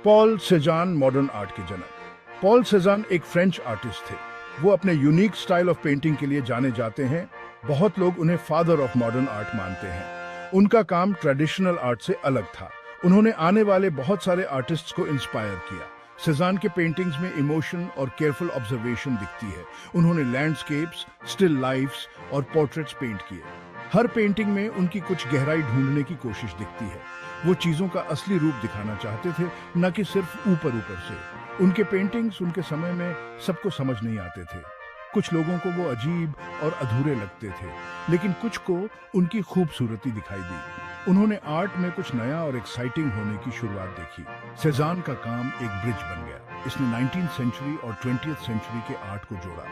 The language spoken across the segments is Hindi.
पॉल सेजान मॉडर्न आर्ट के जनक। पॉल सेजान एक फ्रेंच आर्टिस्ट थे। वो अपने यूनिक स्टाइल ऑफ पेंटिंग के लिए जाने जाते हैं। बहुत लोग उन्हें फादर ऑफ मॉडर्न आर्ट मानते हैं। उनका काम ट्रेडिशनल आर्ट से अलग था। उन्होंने आने वाले बहुत सारे आर्टिस्ट्स को इंस्पायर किया। सेजान के पेंटिंग्स में इमोशन और केयरफुल ऑब्जर्वेशन दिखती है। उन्होंने लैंडस्केप्स, स्टिल लाइफ्स और पोर्ट्रेट्स पेंट किए। हर पेंटिंग में उनकी कुछ गहराई ढूंढने की कोशिश दिखती है। वो चीजों का असली रूप दिखाना चाहते थे, न कि सिर्फ ऊपर ऊपर से। उनके पेंटिंग्स उनके समय में सबको समझ नहीं आते थे। कुछ लोगों को वो अजीब और अधूरे लगते थे, लेकिन कुछ को उनकी खूबसूरती दिखाई दी। उन्होंने आर्ट में कुछ नया और एक्साइटिंग होने की शुरुआत देखी। सेजान का काम एक ब्रिज बन गया। इसने 19th सेंचुरी और 20th सेंचुरी के आर्ट को जोड़ा।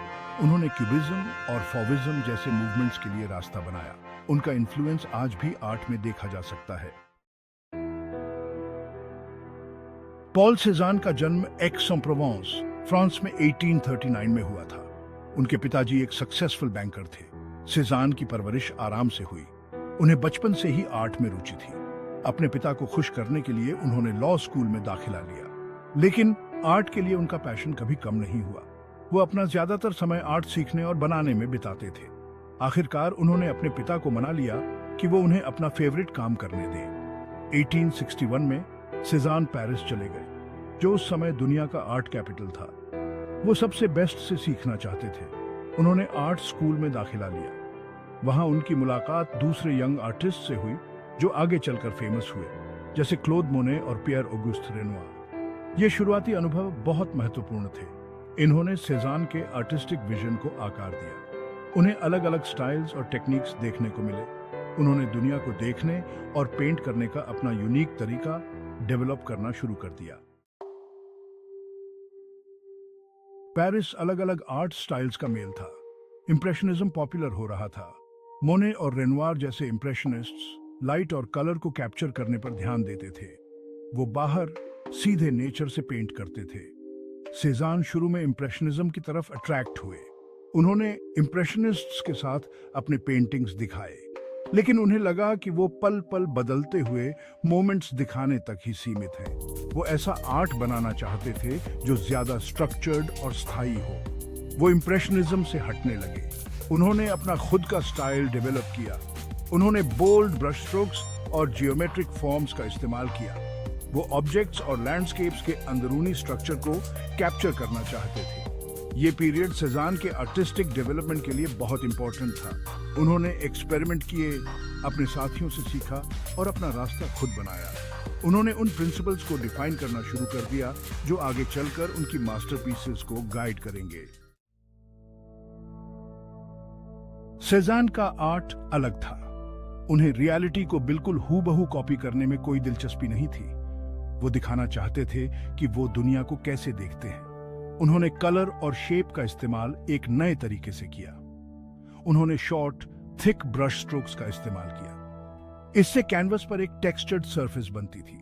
उन्होंने क्यूबिज्म और फॉविज्म जैसे मूवमेंट्स के लिए रास्ता बनाया। उनका इन्फ्लुएंस आज भी आर्ट में देखा जा सकता है। पॉल सेजान का जन्म एक्स-en-प्रोवेंस, फ्रांस में 1839 में हुआ था। उनके पिताजी एक सक्सेसफुल बैंकर थे। सेजान की परवरिश आराम से हुई। उन्हें बचपन से ही आर्ट में रुचि थी। अपने पिता को खुश करने के लिए उन्होंने लॉ स्कूल में दाखिला लिया, लेकिन आर्ट के लिए उनका पैशन कभी कम नहीं हुआ। वो अपना ज्यादातर समय आर्ट सीखने और बनाने में बिताते थे। आखिरकार उन्होंने अपने पिता को मना लिया कि वो उन्हें अपना फेवरेट काम करने दें। 1861 में सेजान पेरिस चले गए, जो उस समय दुनिया का आर्ट कैपिटल था। वो सबसे बेस्ट से सीखना चाहते थे। उन्होंने आर्ट स्कूल में दाखिला लिया। वहां उनकी मुलाकात दूसरे यंग आर्टिस्ट से हुई जो आगे चलकर फेमस हुए, जैसे क्लोद मोने और पियर ऑगस्ट रेनोir। ये शुरुआती अनुभव बहुत महत्वपूर्ण थे। इन्होंने सेजान के आर्टिस्टिक विजन को आकार दिया। उन्हें अलग अलग स्टाइल्स और टेक्निक्स देखने को मिले। उन्होंने दुनिया को देखने और पेंट करने का अपना यूनिक तरीका डेवलप करना शुरू कर दिया। पेरिस अलग अलग आर्ट स्टाइल्स का मेल था। इंप्रेशनिज्म पॉपुलर हो रहा था। मोने और रेनोir जैसे इंप्रेशनिस्ट्स लाइट और कलर को कैप्चर करने पर ध्यान देते थे। वो बाहर सीधे नेचर से पेंट करते थे। सेजान शुरू में इंप्रेशनिज्म की तरफ अट्रैक्ट हुए। उन्होंने इंप्रेशनिस्ट्स के साथ अपने पेंटिंग्स दिखाए, लेकिन उन्हें लगा कि वो पल पल बदलते हुए मोमेंट्स दिखाने तक ही सीमित हैं। वो ऐसा आर्ट बनाना चाहते थे जो ज्यादा स्ट्रक्चर्ड और स्थायी हो। वो इंप्रेशनिज्म से हटने लगे। उन्होंने अपना खुद का स्टाइल डेवलप किया। उन्होंने बोल्ड ब्रश स्ट्रोक्स और जियोमेट्रिक फॉर्म्स का इस्तेमाल किया। वो ऑब्जेक्ट्स और लैंडस्केप्स के अंदरूनी स्ट्रक्चर को कैप्चर करना चाहते थे। ये पीरियड सेजान के आर्टिस्टिक डेवलपमेंट के लिए बहुत इंपॉर्टेंट था। उन्होंने एक्सपेरिमेंट किए, अपने साथियों से सीखा और अपना रास्ता खुद बनाया। उन्होंने उन प्रिंसिपल्स को डिफाइन करना शुरू कर दिया जो आगे चलकर उनकी मास्टरपीसेस को गाइड करेंगे। सेजान का आर्ट अलग था। उन्हें रियलिटी को बिल्कुल हूबहू कॉपी करने में कोई दिलचस्पी नहीं थी। वो दिखाना चाहते थे कि वो दुनिया को कैसे देखते हैं। उन्होंने कलर और शेप का इस्तेमाल एक नए तरीके से किया। उन्होंने शॉर्ट, थिक ब्रश स्ट्रोक्स का इस्तेमाल किया। इससे कैनवस पर एक टेक्सचर्ड सरफेस बनती थी।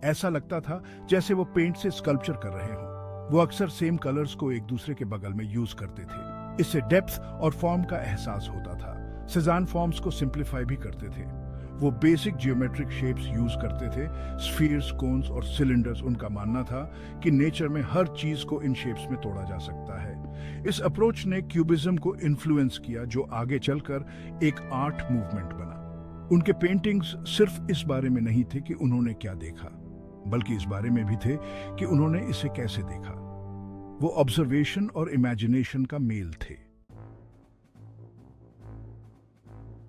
ऐसा लगता था जैसे वो पेंट से स्कल्पचर कर रहे हों। वो अक्सर सेम कलर्स को एक दूसरे के बगल में यूज करते थे। इससे डेप्थ और फॉर्म का एहसास होता था। सेजान फॉर्म्स को सिंप्लीफाई भी करते थे। वो बेसिक जियोमेट्रिक शेप्स यूज करते थे, स्फीयर्स, कोन्स और सिलेंडर्स। उनका मानना था कि नेचर में हर चीज को इन शेप्स में तोड़ा जा सकता है। इस अप्रोच ने क्यूबिज्म को इन्फ्लुएंस किया, जो आगे चलकर एक आर्ट मूवमेंट बना। उनके पेंटिंग्स सिर्फ इस बारे में नहीं थे कि उन्होंने क्या देखा, बल्कि इस बारे में भी थे कि उन्होंने इसे कैसे देखा। वो ऑब्जर्वेशन और इमेजिनेशन का मेल थे।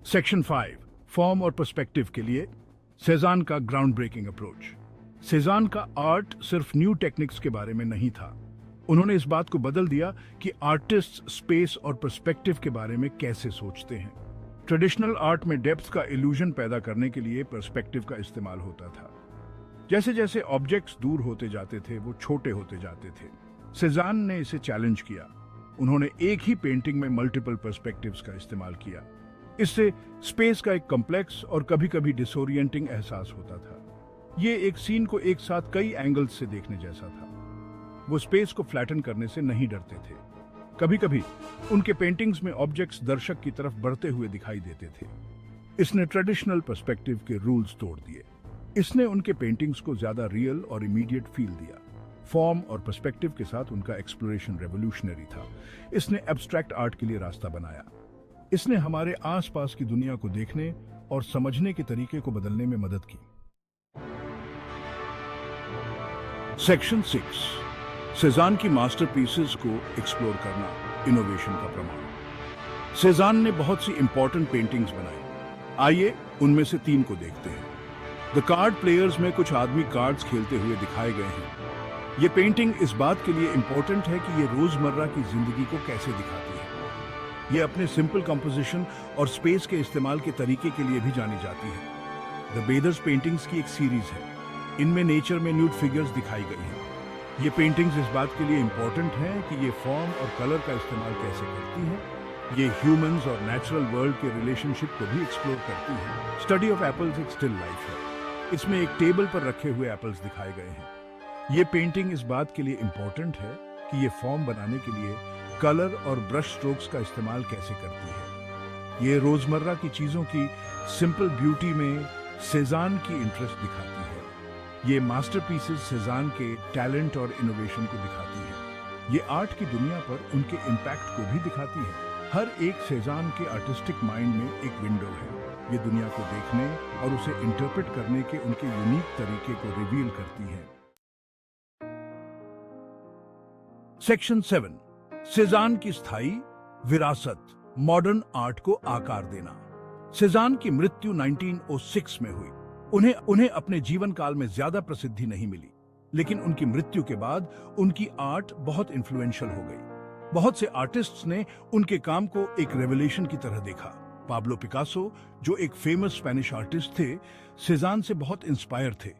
सेक्शन 5, फॉर्म और पर्सपेक्टिव के लिए सेजान का ग्राउंड ब्रेकिंग अप्रोच। सेजान का आर्ट सिर्फ न्यू टेक्निक्स के बारे में नहीं था। उन्होंने इस बात को बदल दिया कि आर्टिस्ट स्पेस और पर्सपेक्टिव के बारे में कैसे सोचते हैं। ट्रेडिशनल आर्ट में डेप्थ का इल्यूजन पैदा करने के लिए पर्सपेक्टिव का इस्तेमाल होता था। जैसे जैसे ऑब्जेक्ट्स दूर होते जाते थे, वो छोटे होते जाते थे। सेजान ने इसे चैलेंज किया। उन्होंने एक ही पेंटिंग में मल्टीपल पर्सपेक्टिव्स का इस्तेमाल किया। इससे स्पेस का एक कॉम्प्लेक्स और कभी-कभी डिसोरिएंटिंग एहसास होता था। ये एक सीन को एक साथ कई एंगल्स से देखने जैसा था। वो स्पेस को फ्लैटन करने से नहीं डरते थे। कभी-कभी उनके पेंटिंग्स में ऑब्जेक्ट्स दर्शक की तरफ बढ़ते हुए दिखाई देते थे। इसने ट्रेडिशनल पर्सपेक्टिव के रूल्स तोड़ दिए। इसने उनके पेंटिंग्स को ज्यादा रियल और इमीडिएट फील दिया। फॉर्म और पर्सपेक्टिव के साथ उनका एक्सप्लोरेशन रेवोल्यूशनरी था। इसने एब्स्ट्रैक्ट आर्ट के लिए रास्ता बनाया। इसने हमारे आसपास की दुनिया को देखने और समझने के तरीके को बदलने में मदद की। सेक्शन 6, सेजान की मास्टरपीसेस को एक्सप्लोर करना, इनोवेशन का प्रमाण। सेजान ने बहुत सी इंपॉर्टेंट पेंटिंग्स बनाई। आइए उनमें से 3 को देखते हैं। द कार्ड प्लेयर्स में कुछ आदमी कार्ड्स खेलते हुए दिखाए गए हैं। ये पेंटिंग इस बात के लिए इंपॉर्टेंट है कि ये रोजमर्रा की जिंदगी को कैसे दिखाती है। ये अपने सिंपल कंपोजिशन और स्पेस के इस्तेमाल के तरीके के लिए भी जानी जाती है। द बेदर्स पेंटिंग्स की एक सीरीज है। इनमें नेचर में न्यूड फिगर्स दिखाई गई हैं। ये पेंटिंग्स इस बात के लिए इंपॉर्टेंट हैं कि ये फॉर्म और कलर का इस्तेमाल कैसे करती हैं। ये ह्यूमंस और नेचुरल वर्ल्ड के रिलेशनशिप को भी एक्सप्लोर करती है। स्टडी ऑफ एप्पल्स एक स्टिल लाइफ है। इसमें एक टेबल पर रखे हुए एप्पल्स दिखाए गए हैं। ये पेंटिंग इस बात के लिए इंपॉर्टेंट है कि ये फॉर्म बनाने के लिए कलर और ब्रश स्ट्रोक्स का इस्तेमाल कैसे करती है। ये रोजमर्रा की चीजों की सिंपल ब्यूटी में सेजान की इंटरेस्ट दिखाती है। ये मास्टरपीसेस सेजान के टैलेंट और इनोवेशन को दिखाती है। ये आर्ट की दुनिया पर उनके इम्पैक्ट को भी दिखाती है। हर एक सेजान के आर्टिस्टिक माइंड में एक विंडो है। ये दुनिया को देखने और उसे इंटरप्रेट करने के उनके यूनिक तरीके को रिवील करती है। सेक्शन 7, सेजान की स्थायी विरासत, मॉडर्न आर्ट को आकार देना। सेजान की मृत्यु 1906 में हुई। उन्हें अपने जीवन काल में ज्यादा प्रसिद्धि नहीं मिली, लेकिन उनकी मृत्यु के बाद उनकी आर्ट बहुत इन्फ्लुएंशियल हो गई। बहुत से आर्टिस्ट्स ने उनके काम को एक रेवोल्यूशन की तरह देखा। पाब्लो पिकासो, जो एक फेमस स्पेनिश आर्टिस्ट थे, सेजान से बहुत इंस्पायर थे।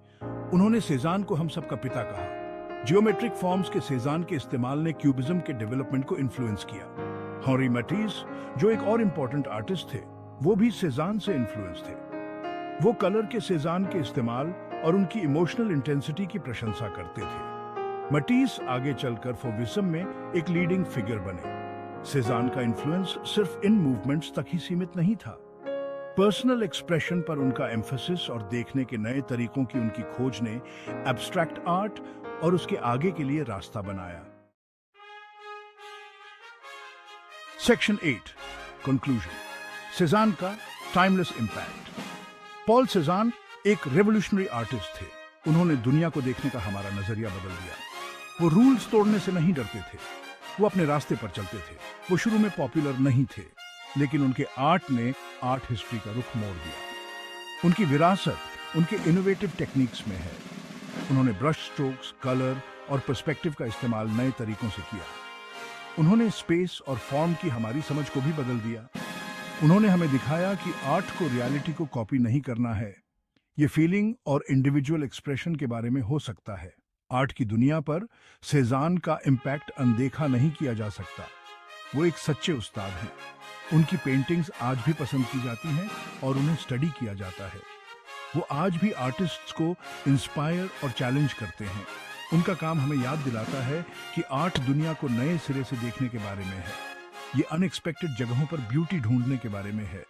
उन्होंने सेजान को हम सबका पिता कहा। जियोमेट्रिक फॉर्म्स के सेजान के इस्तेमाल ने क्यूबिज्म के डेवलपमेंट को इन्फ्लुएंस किया। हेनरी मैटिस, जो एक और इम्पोर्टेंट आर्टिस्ट थे, वो भी सेजान से इन्फ्लुएंस थे। वो कलर के सेजान के इस्तेमाल और उनकी इमोशनल इंटेंसिटी की प्रशंसा करते थे। मैटिस आगे चलकर फॉविज्म में एक लीडिंग फिगर बने। सेजान का इन्फ्लुएंस सिर्फ इन मूवमेंट्स तक ही सीमित नहीं था। पर्सनल एक्सप्रेशन पर उनका एम्फेसिस और देखने के नए तरीकों की उनकी खोज ने एब्स्ट्रैक्ट आर्ट और उसके आगे के लिए रास्ता बनाया। सेक्शन 8, कंक्लूजन, सेजान का टाइमलेस इंपैक्ट। पॉल सेजान एक रेवोल्यूशनरी आर्टिस्ट थे। उन्होंने दुनिया को देखने का हमारा नजरिया बदल दिया। वो रूल्स तोड़ने से नहीं डरते थे। वो अपने रास्ते पर चलते थे। वो शुरू में पॉपुलर नहीं थे, लेकिन उनके आर्ट ने आर्ट हिस्ट्री का रुख मोड़ दिया। उनकी विरासत उनके इनोवेटिव टेक्निक्स में है। उन्होंने ब्रश स्ट्रोक्स, कलर और पर्सपेक्टिव का इस्तेमाल नए तरीकों से किया। उन्होंने स्पेस और फॉर्म की हमारी समझ को भी बदल दिया। उन्होंने हमें दिखाया कि आर्ट को रियलिटी को कॉपी नहीं करना है। ये फीलिंग और इंडिविजुअल एक्सप्रेशन के बारे में हो सकता है। आर्ट की दुनिया पर सेजान का इम्पैक्ट अनदेखा नहीं किया जा सकता। वो एक सच्चे उस्ताद हैं। उनकी पेंटिंग्स आज भी पसंद की जाती हैं और उन्हें स्टडी किया जाता है। वो आज भी आर्टिस्ट्स को इंस्पायर और चैलेंज करते हैं। उनका काम हमें याद दिलाता है कि आर्ट दुनिया को नए सिरे से देखने के बारे में है। ये अनएक्सपेक्टेड जगहों पर ब्यूटी ढूंढने के बारे में है।